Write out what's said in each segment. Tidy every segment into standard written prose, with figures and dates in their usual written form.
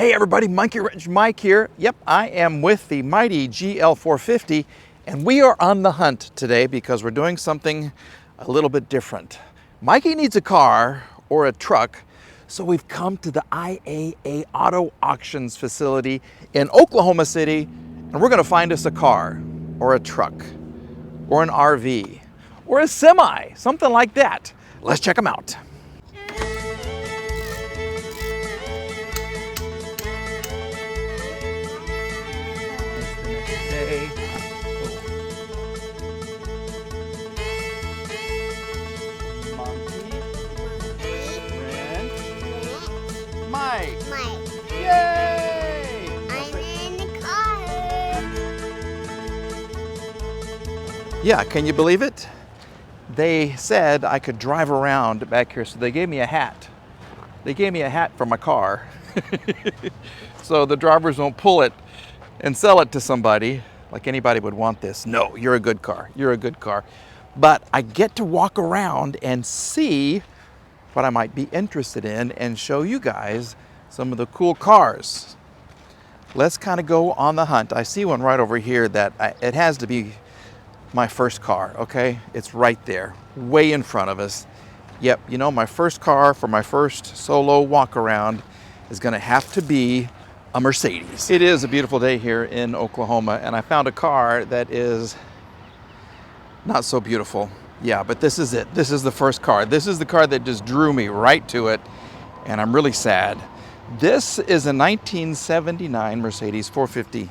Hey everybody, Monkey Wrench Mike here. Yep, I am with the mighty GL450 and we are on the hunt today because we're doing something a little bit different. Mikey needs a car or a truck, so we've come to the IAA Auto Auctions facility in Oklahoma City and we're gonna find us a car or a truck or an RV or a semi, something like that. Let's check them out. Mike. Yay! I'm in the car. Yeah, can you believe it? They said I could drive around back here, so they gave me a hat. They gave me a hat for my car. So the drivers won't pull it and sell it to somebody like anybody would want this. No, you're a good car. You're a good car. But I get to walk around and see what I might be interested in and show you guys some of the cool cars. Let's kind of go on the hunt. I see one right over here that it has to be my first car, okay? It's right there, way in front of us. Yep, you know, my first car for my first solo walk around is gonna have to be a Mercedes. It is a beautiful day here in Oklahoma and I found a car that is not so beautiful. Yeah, but this is it. This is the first car. This is the car that just drew me right to it, and I'm really sad. This is a 1979 Mercedes 450.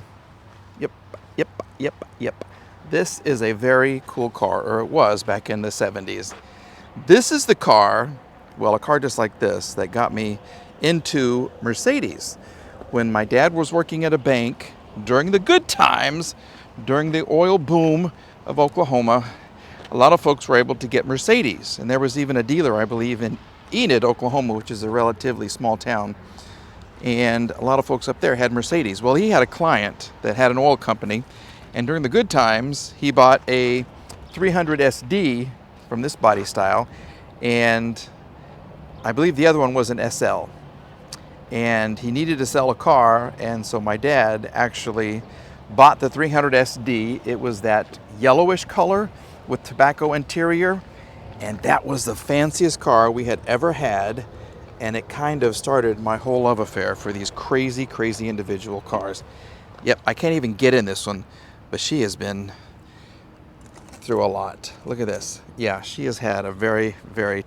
Yep. This is a very cool car, or it was back in the 70s. This is the car, well, a car just like this, that got me into Mercedes. When my dad was working at a bank during the good times, during the oil boom of Oklahoma, a lot of folks were able to get Mercedes. And there was even a dealer, I believe, in Enid, Oklahoma, which is a relatively small town. And a lot of folks up there had Mercedes. Well, he had a client that had an oil company. And during the good times, he bought a 300 SD from this body style. And I believe the other one was an SL. And he needed to sell a car. And so my dad actually bought the 300 SD. It was that yellowish color with tobacco interior, and that was the fanciest car we had ever had, and it kind of started my whole love affair for these crazy individual cars. Yep, I can't even get in this one, but she has been through a lot. Look at this. Yeah, she has had a very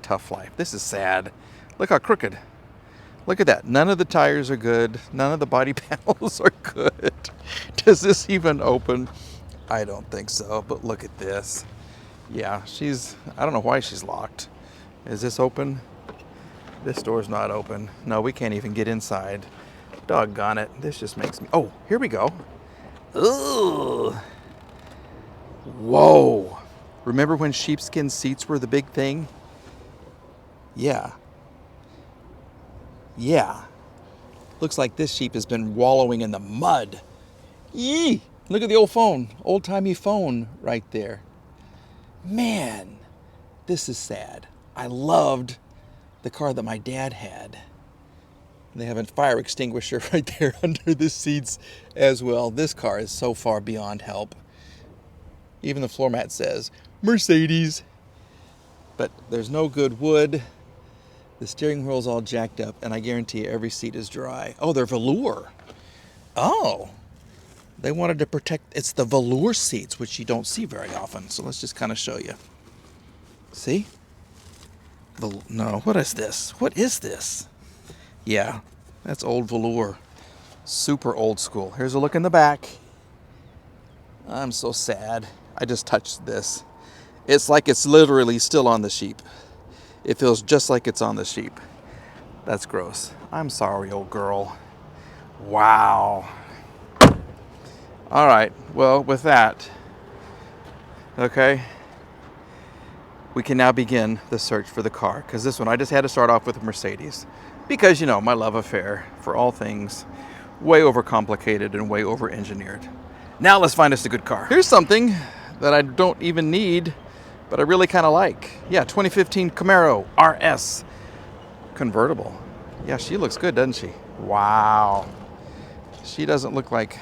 tough life. This is sad. Look how crooked. Look at that. None of the tires are good. None of the body panels are good. Does this even open? I don't think so, but look at this. Yeah, I don't know why she's locked. Is this open? This door's not open. No, we can't even get inside. Doggone it. This just makes me, oh, here we go. Ugh. Whoa. Remember when sheepskin seats were the big thing? Yeah. Looks like this sheep has been wallowing in the mud. Yee! Look at the old phone, old-timey phone right there. Man, this is sad. I loved the car that my dad had. They have a fire extinguisher right there under the seats as well. This car is so far beyond help. Even the floor mat says, Mercedes. But there's no good wood. The steering wheel's all jacked up, and I guarantee you every seat is dry. Oh, they're velour. Oh. They wanted to protect, it's the velour seats, which you don't see very often. So let's just kind of show you. See? No, what is this? What is this? Yeah, that's old velour. Super old school. Here's a look in the back. I'm so sad. I just touched this. It's like it's literally still on the sheep. It feels just like it's on the sheep. That's gross. I'm sorry, old girl. Wow. All right, well, with that, okay, we can now begin the search for the car, because this one, I just had to start off with a Mercedes, because, you know, my love affair for all things way overcomplicated and way over-engineered. Now let's find us a good car. Here's something that I don't even need, but I really kind of like. Yeah, 2015 Camaro RS convertible. Yeah, she looks good, doesn't she? Wow. She doesn't look like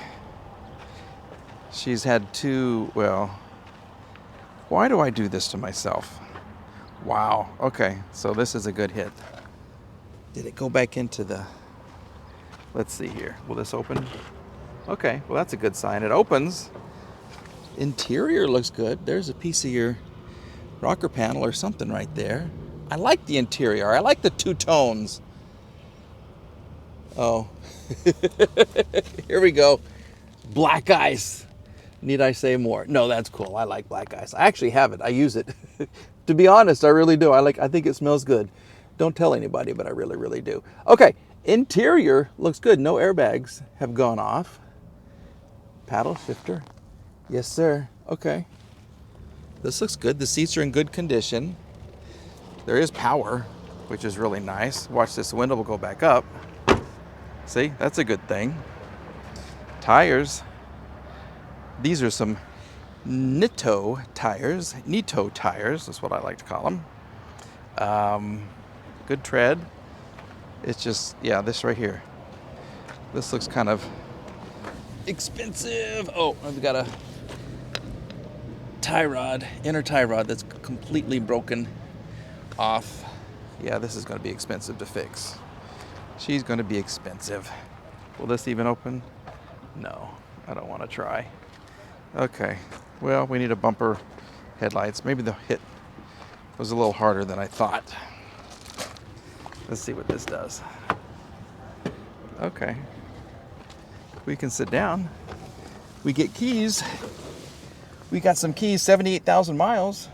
she's had too, well, why do I do this to myself? Wow. Okay, so this is a good hit. Did it go back into the, let's see here. Will this open? Okay, well that's a good sign. It opens. Interior looks good. There's a piece of your rocker panel or something right there. I like the interior. I like the two tones. Oh, here we go. Black ice. Need I say more? No, that's cool. I like black ice. I actually have it. I use it. To be honest, I really do. I think it smells good. Don't tell anybody, but I really, really do. Okay, interior looks good. No airbags have gone off. Paddle shifter. Yes, sir. Okay. This looks good. The seats are in good condition. There is power, which is really nice. Watch, this window will go back up. See, that's a good thing. Tires. These are some Nitto tires. Nitto tires, that's what I like to call them. Good tread. It's just, yeah, this right here. This looks kind of expensive. Oh, I've got a tie rod, inner tie rod that's completely broken off. Yeah, this is going to be expensive to fix. She's going to be expensive. Will this even open? No, I don't want to try. Okay, well, we need a bumper, headlights. Maybe the hit was a little harder than I thought. Let's see what this does. Okay, we can sit down. We get keys. We got some keys, 78,000 miles.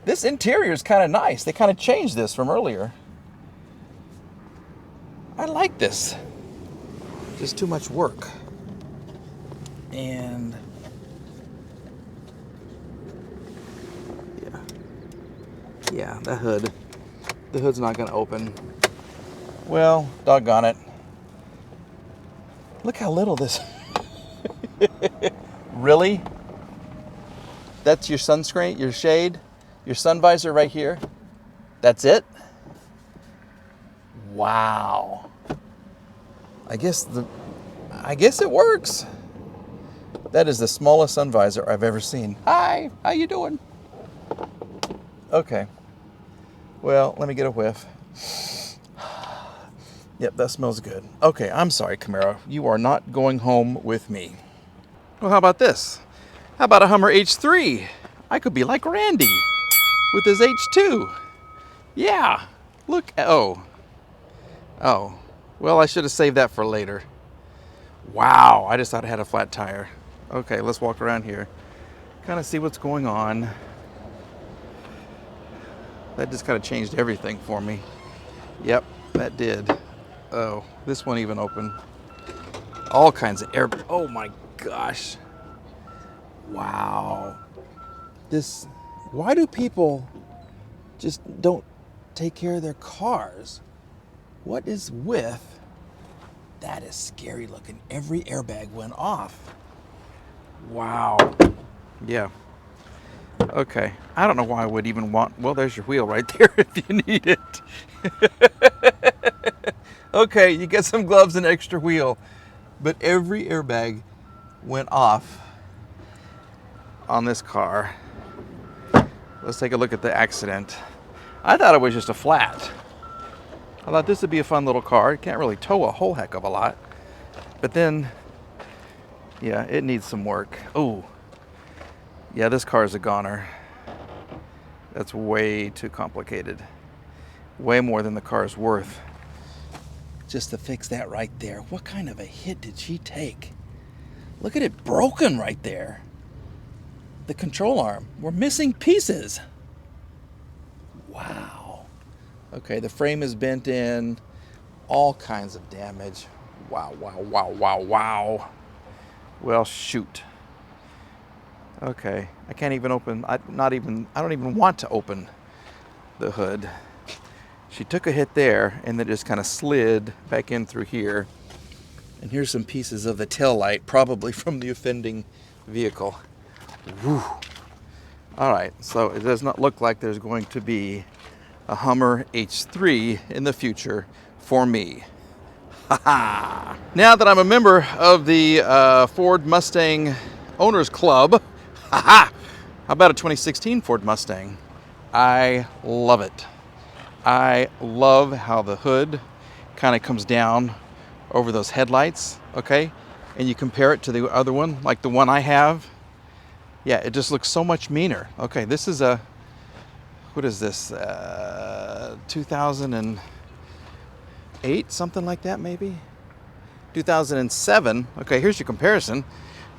This interior is kind of nice. They kind of changed this from earlier. I like this. Just too much work. And yeah, the hood's not gonna open. Well, doggone it. Look how little this. Really? That's your sunscreen, your shade, your sun visor right here? That's it? Wow. I guess it works. That is the smallest sun visor I've ever seen. Hi, how you doing? Okay. Well, let me get a whiff. Yep, that smells good. Okay, I'm sorry, Camaro. You are not going home with me. Well, how about this? How about a Hummer H3? I could be like Randy with his H2. Yeah. Look. Oh. Well, I should have saved that for later. Wow, I just thought I had a flat tire. Okay, let's walk around here. Kind of see what's going on. That just kind of changed everything for me. Yep, that did. Oh, this one even opened. All kinds of air. Oh my gosh. Wow. Why do people just don't take care of their cars? What is with? That is scary looking. Every airbag went off. Wow. Yeah. Okay. I don't know why I would even want, well, there's your wheel right there if you need it. Okay, you get some gloves and extra wheel. But every airbag went off on this car. Let's take a look at the accident. I thought it was just a flat. I thought this would be a fun little car. It can't really tow a whole heck of a lot. But then, yeah, it needs some work. Oh, yeah, this car is a goner. That's way too complicated. Way more than the car's worth. Just to fix that right there. What kind of a hit did she take? Look at it broken right there. The control arm. We're missing pieces. Wow. Okay, the frame is bent in. All kinds of damage. Wow, wow, wow, wow, wow. Well, shoot. Okay, I can't even open, I don't even want to open the hood. She took a hit there and then just kind of slid back in through here. And here's some pieces of the tail light, probably from the offending vehicle. Whew. All right, so it does not look like there's going to be a Hummer H3 in the future for me. Now that I'm a member of the Ford Mustang Owners Club, how about a 2016 Ford Mustang? I love it. I love how the hood kind of comes down over those headlights, okay? And you compare it to the other one, like the one I have. Yeah, it just looks so much meaner. Okay, this is a, what is this, 2008, something like that maybe? 2007, okay, here's your comparison.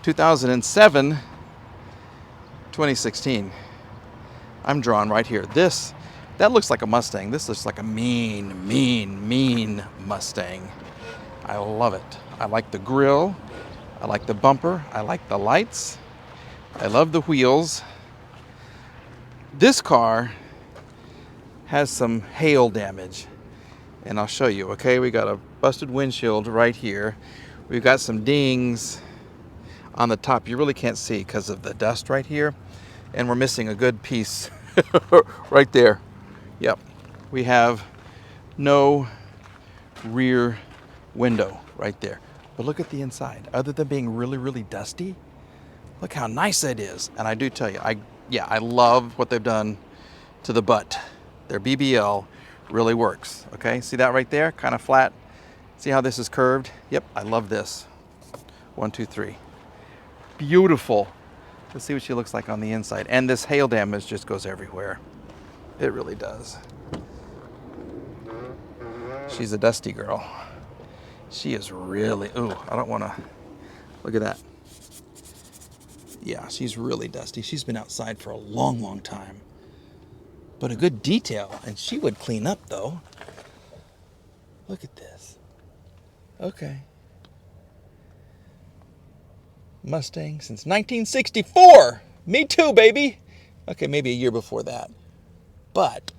2007, 2016. I'm drawn right here. That looks like a Mustang. This looks like a mean Mustang. I love it. I like the grille. I like the bumper. I like the lights. I love the wheels. This car has some hail damage, and I'll show you, okay? We got a busted windshield right here. We've got some dings on the top. You really can't see because of the dust right here, and we're missing a good piece right there. Yep, we have no rear window right there. But look at the inside. Other than being really dusty, look how nice that is. And I do tell you, I love what they've done to the butt. Their BBL really works. Okay, see that right there? Kind of flat. See how this is curved? Yep, I love this. 1, 2, 3. Beautiful. Let's see what she looks like on the inside. And this hail damage just goes everywhere. It really does. She's a dusty girl. She is really, ooh, I don't want to, look at that. Yeah, she's really dusty. She's been outside for a long time. But a good detail, and she would clean up though. Look at this. Okay. Mustang since 1964. Me too, baby. Okay, maybe a year before that. But,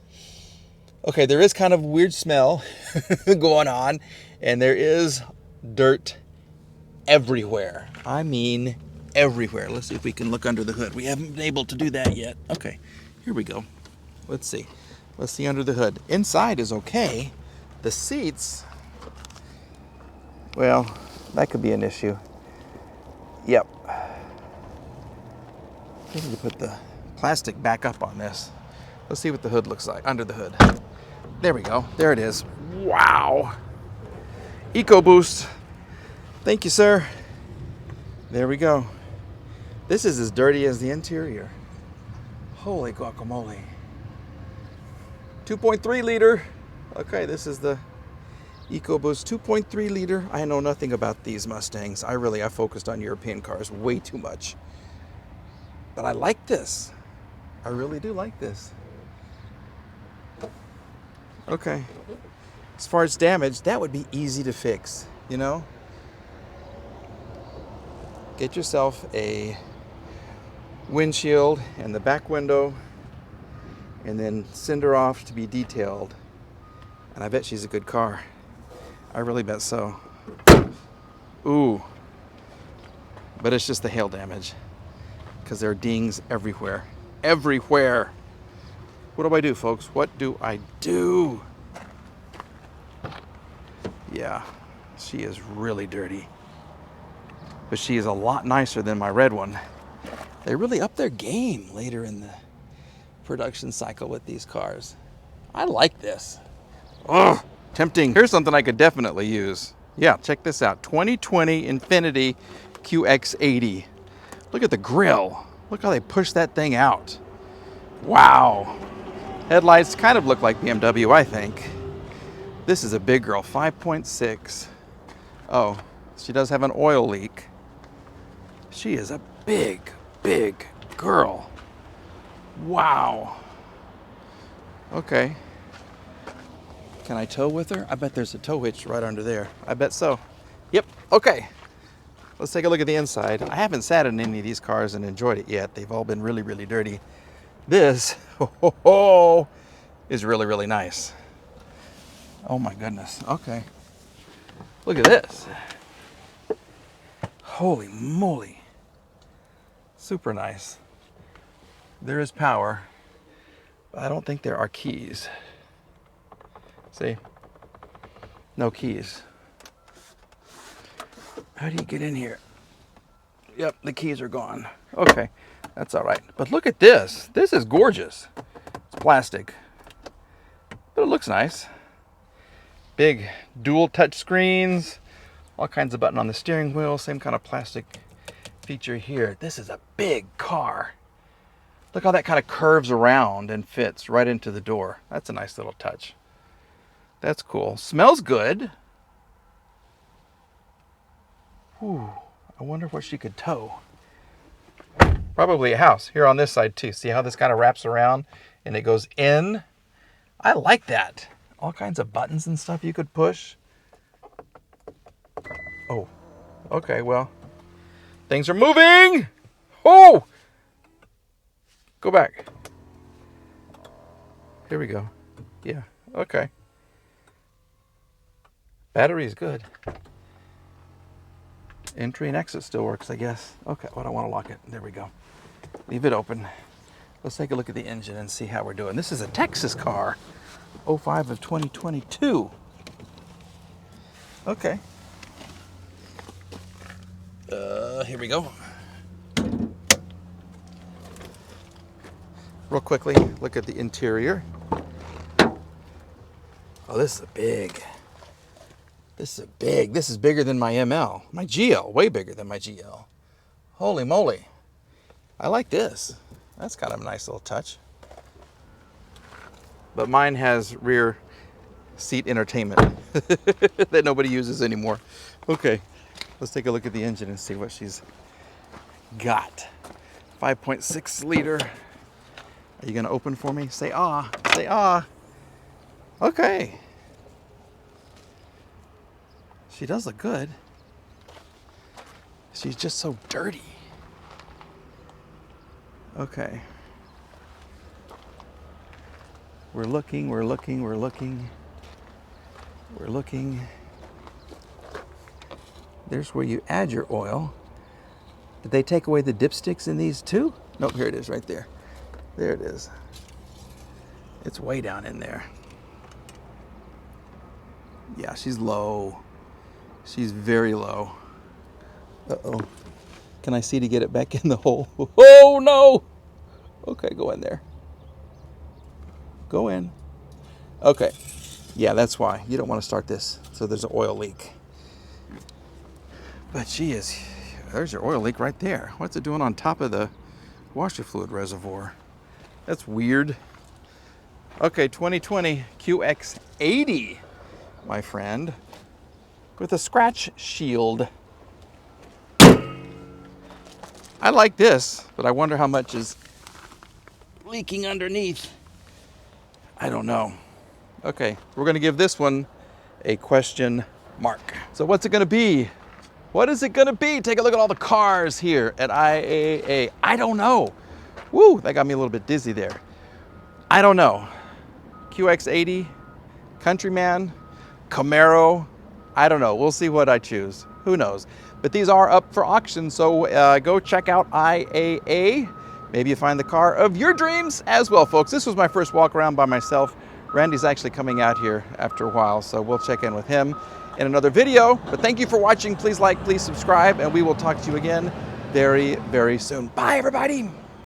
okay, there is kind of a weird smell going on, and there is dirt everywhere. I mean, everywhere. Let's see if we can look under the hood. We haven't been able to do that yet. Okay, here we go. Let's see. Let's see under the hood. Inside is okay. The seats, well, that could be an issue. Yep. Maybe you put the plastic back up on this. Let's see what the hood looks like under the hood. There we go. There it is. Wow. EcoBoost. Thank you, sir. There we go. This is as dirty as the interior. Holy guacamole. 2.3 liter. Okay, this is the EcoBoost 2.3 liter. I know nothing about these Mustangs. I focused on European cars way too much. But I like this. I really do like this. Okay. As far as damage, that would be easy to fix, you know? Get yourself a windshield and the back window, and then send her off to be detailed. And I bet she's a good car. I really bet so. Ooh. But it's just the hail damage, because there are dings everywhere. Everywhere. What do I do, folks? What do I do? Yeah, she is really dirty. But she is a lot nicer than my red one. They really upped their game later in the production cycle with these cars. I like this. Ugh, tempting. Here's something I could definitely use. Yeah, check this out. 2020 Infiniti QX80. Look at the grill. Look how they push that thing out. Wow. Headlights kind of look like BMW, I think. This is a big girl, 5.6. Oh, she does have an oil leak. She is a big girl. Wow. Okay. Can I tow with her? I bet there's a tow hitch right under there. I bet so. Yep, okay. Let's take a look at the inside. I haven't sat in any of these cars and enjoyed it yet. They've all been really dirty. This is really nice. Oh my goodness. Okay. Look at this. Holy moly. Super nice. There is power, but I don't think there are keys. See? No keys. How do you get in here? Yep, the keys are gone. Okay, that's all right. But look at this. This is gorgeous. It's plastic, but it looks nice. Big dual touch screens, all kinds of button on the steering wheel, same kind of plastic feature here. This is a big car. Look how that kind of curves around and fits right into the door. That's a nice little touch. That's cool. Smells good. Whew. I wonder what she could tow. Probably a house. Here on this side too. See how this kind of wraps around and it goes in? I like that. All kinds of buttons and stuff you could push. Oh, okay, well, things are moving. Oh, go back. Here we go. Yeah, okay. Battery is good. Entry and exit still works, I guess. Okay, well, I don't want to lock it. There we go. Leave it open. Let's take a look at the engine and see how we're doing. This is a Texas car, 05 of 2022. Okay. Here we go. Real quickly, look at the interior. Oh, this is a big. This is big. This is bigger than my ML. My GL, way bigger than my GL. Holy moly. I like this. That's kind of a nice little touch. But mine has rear seat entertainment that nobody uses anymore. Okay, let's take a look at the engine and see what she's got. 5.6 liter. Are you gonna open for me? Say ah, say ah. Okay. She does look good. She's just so dirty. Okay. We're looking, we're looking, we're looking. We're looking. There's where you add your oil. Did they take away the dipsticks in these too? Nope, here it is right there. There it is. It's way down in there. Yeah, she's low. She's very low. Uh-oh. Can I see to get it back in the hole? Oh, no! Okay, go in there. Go in. Okay. Yeah, that's why. You don't want to start this. So there's an oil leak. But she is... There's your oil leak right there. What's it doing on top of the washer fluid reservoir? That's weird. Okay, 2020 QX80, my friend, with a scratch shield. I like this, but I wonder how much is leaking underneath. I don't know. Okay, we're gonna give this one a question mark. So what's it gonna be? What is it gonna be? Take a look at all the cars here at IAA. I don't know. Woo, that got me a little bit dizzy there. I don't know. QX80, Countryman, Camaro, I don't know. We'll see what I choose. Who knows? But these are up for auction, so go check out IAA. Maybe you find the car of your dreams as well, folks. This was my first walk around by myself. Randy's actually coming out here after a while, so we'll check in with him in another video. But thank you for watching. Please like, please subscribe, and we will talk to you again very, very soon. Bye, everybody.